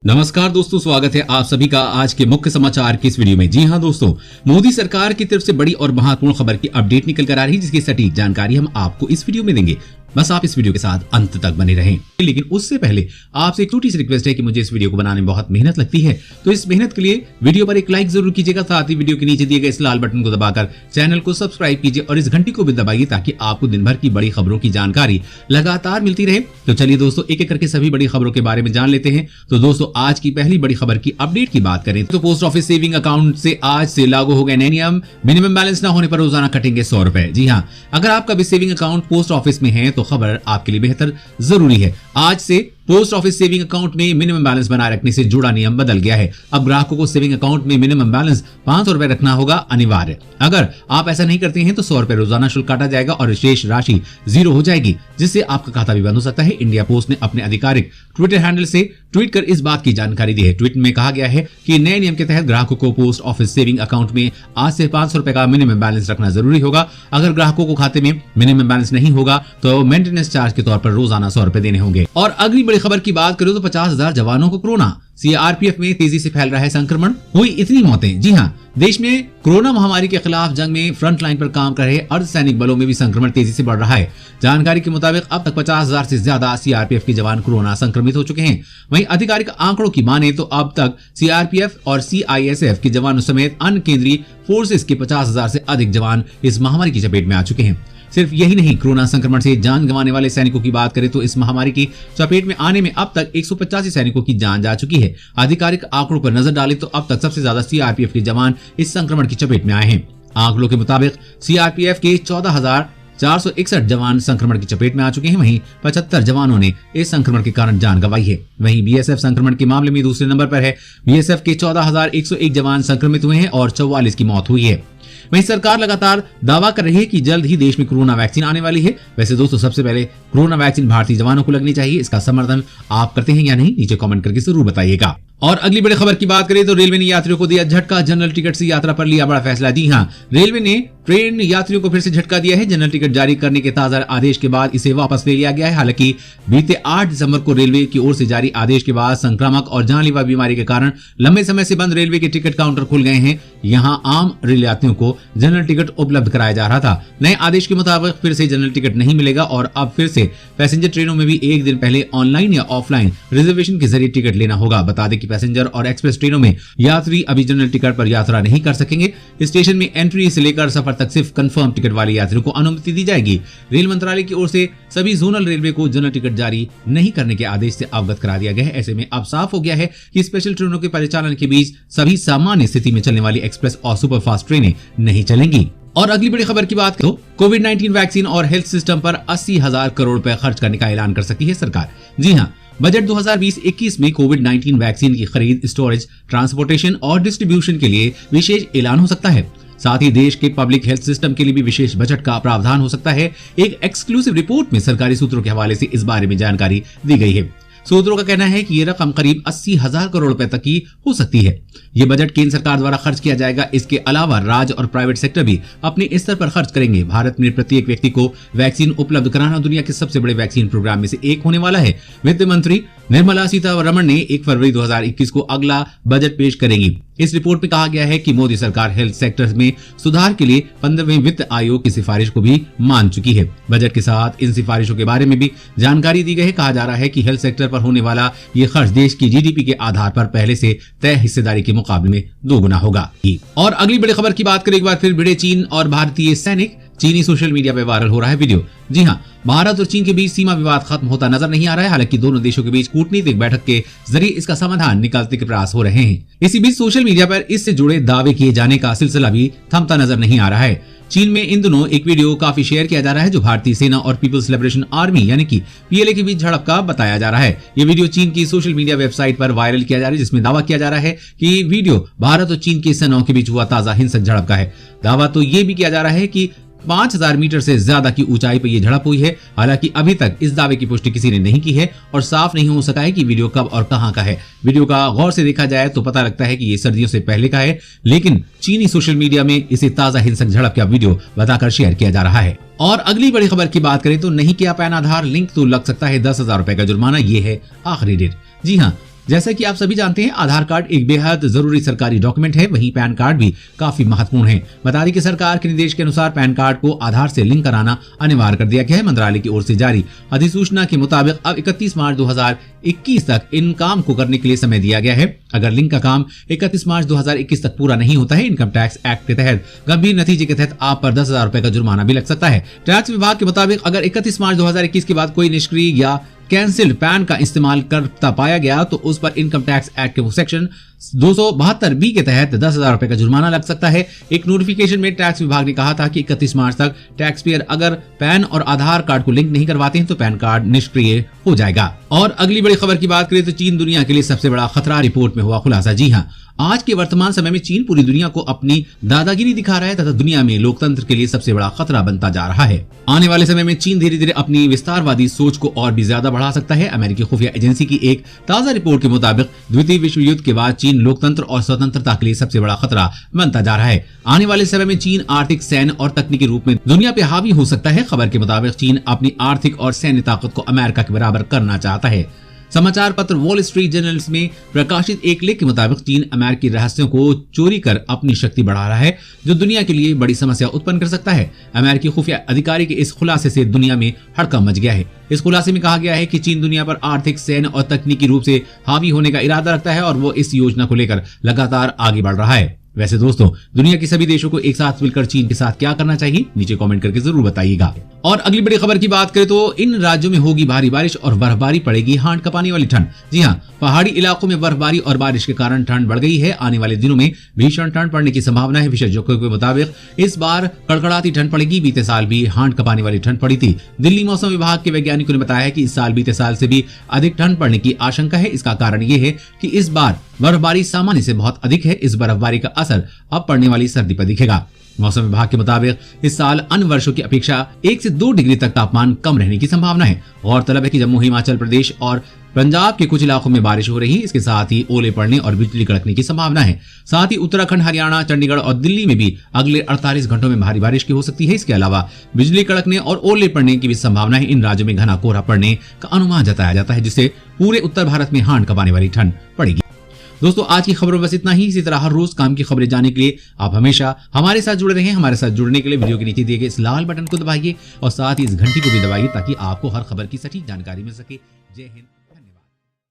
नमस्कार दोस्तों, स्वागत है आप सभी का आज के मुख्य समाचार की इस वीडियो में। जी हां दोस्तों, मोदी सरकार की तरफ से बड़ी और महत्वपूर्ण खबर की अपडेट निकल कर आ रही है, जिसकी सटीक जानकारी हम आपको इस वीडियो में देंगे। बस आप इस वीडियो के साथ अंत तक बने रहें। लेकिन उससे पहले आपसे एक छोटी सी रिक्वेस्ट है कि मुझे इस वीडियो को बनाने में बहुत मेहनत लगती है, तो इस मेहनत के लिए वीडियो पर एक लाइक जरूर कीजिएगा। साथ ही वीडियो के नीचे दिए गए इस लाल बटन को दबाकर चैनल को सब्सक्राइब कीजिए और इस घंटी को भी दबाइए ताकि आपको दिन भर की बड़ी खबरों की जानकारी लगातार मिलती रहे। तो चलिए दोस्तों, एक एक करके सभी बड़ी खबरों के बारे में जान लेते हैं। तो दोस्तों, आज की पहली बड़ी खबर की अपडेट की बात करें तो पोस्ट ऑफिस सेविंग अकाउंट से आज से लागू हो गए नए नियम। मिनिमम बैलेंस न होने पर रोजाना कटेंगे 100 रुपए। जी हाँ, अगर आपका भी सेविंग अकाउंट पोस्ट ऑफिस में है तो खबर आपके लिए बेहतर जरूरी है। आज से पोस्ट ऑफिस सेविंग अकाउंट में मिनिमम बैलेंस बनाए रखने से जुड़ा नियम बदल गया है। अब ग्राहकों को सेविंग अकाउंट में मिनिमम बैलेंस 500 रुपए रखना होगा अनिवार्य। अगर आप ऐसा नहीं करते हैं तो 100 रुपए रोजाना शुल्क काटा जाएगा और शेष राशि 0 हो जाएगी, जिससे आपका खाता भी बंद हो सकता है। इंडिया पोस्ट ने अपने आधिकारिक ट्विटर हैंडल से ट्वीट कर इस बात की जानकारी दी है। ट्वीट में कहा गया है कि नए नियम के तहत ग्राहकों को पोस्ट ऑफिस सेविंग अकाउंट में आज से 500 रुपए का मिनिमम बैलेंस रखना जरूरी होगा। अगर ग्राहकों को खाते में मिनिमम बैलेंस नहीं होगा तो मेंटेनेंस चार्ज के तौर पर रोजाना 100 रुपए देने होंगे। और अगली बड़ी खबर की बात करें तो 50,000 जवानों को कोरोना। सीआरपीएफ में तेजी से फैल रहा है संक्रमण, हुई इतनी मौतें। जी हाँ, देश में कोरोना महामारी के खिलाफ जंग में फ्रंट लाइन पर काम कर रहे अर्धसैनिक बलों में भी संक्रमण तेजी से बढ़ रहा है। जानकारी के मुताबिक अब तक 50,000 से ज्यादा सीआरपीएफ के जवान कोरोना संक्रमित हो चुके हैं। वहीं आधिकारिक आंकड़ों की माने तो अब तक सीआरपीएफ और सीआईएसएफ के जवानों समेत अन्य केंद्रीय फोर्सेस के 50,000 से अधिक जवान इस महामारी की चपेट में आ चुके हैं। सिर्फ यही नहीं, कोरोना संक्रमण से जान गंवाने वाले सैनिकों की बात करें तो इस महामारी की चपेट में आने में अब तक 185 सैनिकों की जान जा चुकी है। आधिकारिक आंकड़ों पर नजर डालें तो अब तक सबसे ज्यादा सीआरपीएफ के जवान इस संक्रमण की चपेट में आए हैं। आंकड़ों के मुताबिक सीआरपीएफ के 14,461 जवान संक्रमण की चपेट में आ चुके हैं। वहीं 75 जवानों ने इस संक्रमण के कारण जान गंवाई है। वहीं बीएसएफ संक्रमण के मामले में दूसरे नंबर पर है। बीएसएफ के 14,101 जवान संक्रमित हुए हैं और 44 की मौत हुई है। वहीं सरकार लगातार दावा कर रही है कि जल्द ही देश में कोरोना वैक्सीन आने वाली है। वैसे दोस्तों, सबसे पहले कोरोना वैक्सीन भारतीय जवानों को लगनी चाहिए। इसका समर्थन आप करते हैं या नहीं, नीचे कमेंट करके जरूर बताइएगा। और अगली बड़ी खबर की बात करें तो रेलवे ने यात्रियों को दिया झटका, जनरल टिकट से यात्रा पर लिया बड़ा फैसला। जी हाँ, रेलवे ने ट्रेन यात्रियों को फिर से झटका दिया है। जनरल टिकट जारी करने के ताजा आदेश के बाद इसे वापस ले लिया गया है। हालांकि बीते 8 दिसंबर को रेलवे की ओर से जारी आदेश के बाद संक्रामक और जानलेवा बीमारी के कारण लंबे समय से बंद रेलवे के टिकट काउंटर खुल गए हैं। यहां आम रेल यात्रियों को जनरल टिकट उपलब्ध कराया जा रहा था। नए आदेश के मुताबिक फिर से जनरल टिकट नहीं मिलेगा और अब फिर से पैसेंजर ट्रेनों में भी एक दिन पहले ऑनलाइन या ऑफलाइन रिजर्वेशन के जरिए टिकट लेना होगा। बता दें कि पैसेंजर और एक्सप्रेस ट्रेनों में यात्री अभी जनरल टिकट पर यात्रा नहीं कर सकेंगे। स्टेशन में एंट्री से लेकर सफर तक सिर्फ कंफर्म टिकट वाले यात्रियों को अनुमति दी जाएगी। रेल मंत्रालय की ओर से सभी जोनल रेलवे को जनरल टिकट जारी नहीं करने के आदेश से अवगत करा दिया गया है। ऐसे में अब साफ हो गया है कि स्पेशल ट्रेनों के परिचालन के बीच सभी सामान्य स्थिति में चलने वाली एक्सप्रेस और सुपरफास्ट ट्रेनें नहीं चलेंगी। और अगली बड़ी खबर की बात करें तो कोविड-19 वैक्सीन और हेल्थ सिस्टम पर 80,000 करोड़ रुपए खर्च करने का ऐलान कर सकती है सरकार। जी हाँ, बजट 2020-21 में कोविड-19 वैक्सीन की खरीद, स्टोरेज, ट्रांसपोर्टेशन और डिस्ट्रीब्यूशन के लिए विशेष ऐलान हो सकता है। साथ ही देश के पब्लिक हेल्थ सिस्टम के लिए भी विशेष बजट का प्रावधान हो सकता है। एक एक्सक्लूसिव रिपोर्ट में सरकारी सूत्रों के हवाले से इस बारे में जानकारी दी गई है। सूत्रों का कहना है कि ये रकम करीब 80,000 करोड़ रुपए तक की हो सकती है। ये बजट केंद्र सरकार द्वारा खर्च किया जाएगा। इसके अलावा राज्य और प्राइवेट सेक्टर भी अपने स्तर पर खर्च करेंगे। भारत में प्रत्येक व्यक्ति को वैक्सीन उपलब्ध कराना दुनिया के सबसे बड़े वैक्सीन प्रोग्राम में से एक होने वाला है। वित्त मंत्री निर्मला सीतारमण ने 1 फरवरी 2021 को अगला बजट पेश करेंगी। इस रिपोर्ट में कहा गया है कि मोदी सरकार हेल्थ सेक्टर में सुधार के लिए 15वें वित्त आयोग की सिफारिश को भी मान चुकी है। बजट के साथ इन सिफारिशों के बारे में भी जानकारी दी गई है। कहा जा रहा है कि हेल्थ सेक्टर पर होने वाला ये खर्च देश की जीडीपी के आधार पर पहले से तय हिस्सेदारी के मुकाबले में 2 गुना होगा। और अगली बड़ी खबर की बात करें, एक बार फिर भिड़े चीन और भारतीय सैनिक। चीनी सोशल मीडिया पर वायरल हो रहा है वीडियो। जी हाँ, भारत और चीन के बीच सीमा विवाद खत्म होता नजर नहीं आ रहा है। हालांकि दोनों देशों के बीच कूटनीतिक बैठक के जरिए इसका समाधान निकालने के प्रयास हो रहे हैं। इसी बीच सोशल मीडिया पर इससे जुड़े दावे किए जाने का सिलसिला भी थमता नजर नहीं आ रहा है। चीन में इन दिनों एक वीडियो काफी शेयर किया जा रहा है जो भारतीय सेना और पीपल्स लिबरेशन आर्मी यानी कि पीएलए के बीच झड़प का बताया जा रहा है। ये वीडियो चीन की सोशल मीडिया वेबसाइट पर वायरल किया जा रहा है, जिसमें दावा किया जा रहा है कि वीडियो भारत और चीन की सेनाओं के बीच हुआ ताजा हिंसक झड़प का है। दावा तो ये भी किया जा रहा है कि 5000 मीटर से ज्यादा की ऊंचाई पर यह झड़प हुई है। हालांकि अभी तक इस दावे की पुष्टि किसी ने नहीं की है और साफ नहीं हो सका है कि वीडियो कब और कहां का है। वीडियो का गौर से देखा जाए तो पता लगता है कि ये सर्दियों से पहले का है, लेकिन चीनी सोशल मीडिया में इसे ताजा हिंसक झड़प का वीडियो बताकर शेयर किया जा रहा है। और अगली बड़ी खबर की बात करें तो नहीं किया पैन आधार लिंक तो लग सकता है 10,000 रुपए का जुर्माना। ये है आखिरी डेट। जी हाँ, जैसा कि आप सभी जानते हैं, आधार कार्ड एक बेहद जरूरी सरकारी डॉक्यूमेंट है, वहीं पैन कार्ड भी काफी महत्वपूर्ण है। बता दें कि सरकार के निर्देश के अनुसार पैन कार्ड को आधार से लिंक कराना अनिवार्य कर दिया गया है। मंत्रालय की ओर से जारी अधिसूचना के मुताबिक अब 31 मार्च 2021 तक इन काम को करने के लिए समय दिया गया है। अगर लिंक का काम 31 मार्च 2021 तक पूरा नहीं होता है, इनकम टैक्स एक्ट के तहत गंभीर नतीजे के तहत आप पर 10,000 रुपए का जुर्माना भी लग सकता है। टैक्स विभाग के मुताबिक अगर 31 मार्च 2021 के बाद कोई निष्क्रिय या कैंसिल्ड पैन का इस्तेमाल करता पाया गया तो उस पर इनकम टैक्स एक्ट के सेक्शन 272 के तहत 10,000 रुपए का जुर्माना लग सकता है। एक नोटिफिकेशन में टैक्स विभाग ने कहा था कि 31 मार्च तक टैक्स पेयर अगर पैन और आधार कार्ड को लिंक नहीं करवाते हैं तो पैन कार्ड निष्क्रिय हो जाएगा। और अगली बड़ी खबर की बात करें तो चीन दुनिया के लिए सबसे बड़ा खतरा, रिपोर्ट में हुआ खुलासा। जी हां, आज के वर्तमान समय में चीन पूरी दुनिया को अपनी दादागिरी दिखा रहा है तथा दुनिया में लोकतंत्र के लिए सबसे बड़ा खतरा बनता जा रहा है। आने वाले समय में चीन धीरे धीरे अपनी विस्तारवादी सोच को और भी ज्यादा बढ़ा सकता है। अमेरिकी खुफिया एजेंसी की एक ताजा रिपोर्ट के मुताबिक द्वितीय विश्व युद्ध के बाद चीन लोकतंत्र और स्वतंत्रता के लिए सबसे बड़ा खतरा बनता जा रहा है। आने वाले समय में चीन आर्थिक, सैन्य और तकनीकी रूप में दुनिया पे हावी हो सकता है। खबर के मुताबिक चीन अपनी आर्थिक और सैन्य ताकत को अमेरिका के बराबर करना चाहता है। समाचार पत्र वॉल स्ट्रीट जर्नल में प्रकाशित एक लेख के मुताबिक चीन अमेरिकी रहस्यों को चोरी कर अपनी शक्ति बढ़ा रहा है, जो दुनिया के लिए बड़ी समस्या उत्पन्न कर सकता है। अमेरिकी खुफिया अधिकारी के इस खुलासे से दुनिया में हड़कंप मच गया है। इस खुलासे में कहा गया है कि चीन दुनिया पर आर्थिक, सैन्य और तकनीकी रूप से हावी होने का इरादा रखता है और वो इस योजना को लेकर लगातार आगे बढ़ रहा है। वैसे दोस्तों, दुनिया के सभी देशों को एक साथ मिलकर चीन के साथ क्या करना चाहिए, नीचे कमेंट करके जरूर बताइएगा। और अगली बड़ी खबर की बात करें तो इन राज्यों में होगी भारी बारिश और बर्फबारी, पड़ेगी हांड कपाने वाली ठंड। जी हां, पहाड़ी इलाकों में बर्फबारी और बारिश के कारण ठंड बढ़ गई है। आने वाले दिनों में भीषण ठंड पड़ने की संभावना है। विशेषज्ञों के मुताबिक इस बार कड़कड़ाती ठंड पड़ेगी। बीते साल भी हांड कपाने वाली ठंड पड़ी थी। दिल्ली मौसम विभाग के वैज्ञानिकों ने बताया है कि इस साल बीते साल से भी अधिक ठंड पड़ने की आशंका है। इसका कारण ये है कि इस बार बर्फबारी सामान्य से बहुत अधिक है। इस बर्फबारी का असर अब पड़ने वाली सर्दी पर दिखेगा। मौसम विभाग के मुताबिक इस साल अन्य वर्षों की अपेक्षा 1 से 2 डिग्री तक तापमान कम रहने की संभावना है। गौरतलब है कि जम्मू, हिमाचल प्रदेश और पंजाब के कुछ इलाकों में बारिश हो रही है। इसके साथ ही ओले पड़ने और बिजली कड़कने की संभावना है। साथ ही उत्तराखंड, हरियाणा, चंडीगढ़ और दिल्ली में भी अगले 48 घंटों में भारी बारिश की हो सकती है। इसके अलावा बिजली कड़कने और ओले पड़ने की भी संभावना है। इन राज्यों में घना कोहरा पड़ने का अनुमान जताया जाता है, जिससे पूरे उत्तर भारत में हांड कपाने वाली ठंड पड़ेगी। दोस्तों, आज की खबरों में बस इतना ही। इसी तरह हर रोज काम की खबरें जानने के लिए आप हमेशा हमारे साथ जुड़े रहें। हमारे साथ जुड़ने के लिए वीडियो के नीचे दिए गए इस लाल बटन को दबाइए और साथ ही इस घंटी को भी दबाइए ताकि आपको हर खबर की सटीक जानकारी मिल सके। जय हिंद।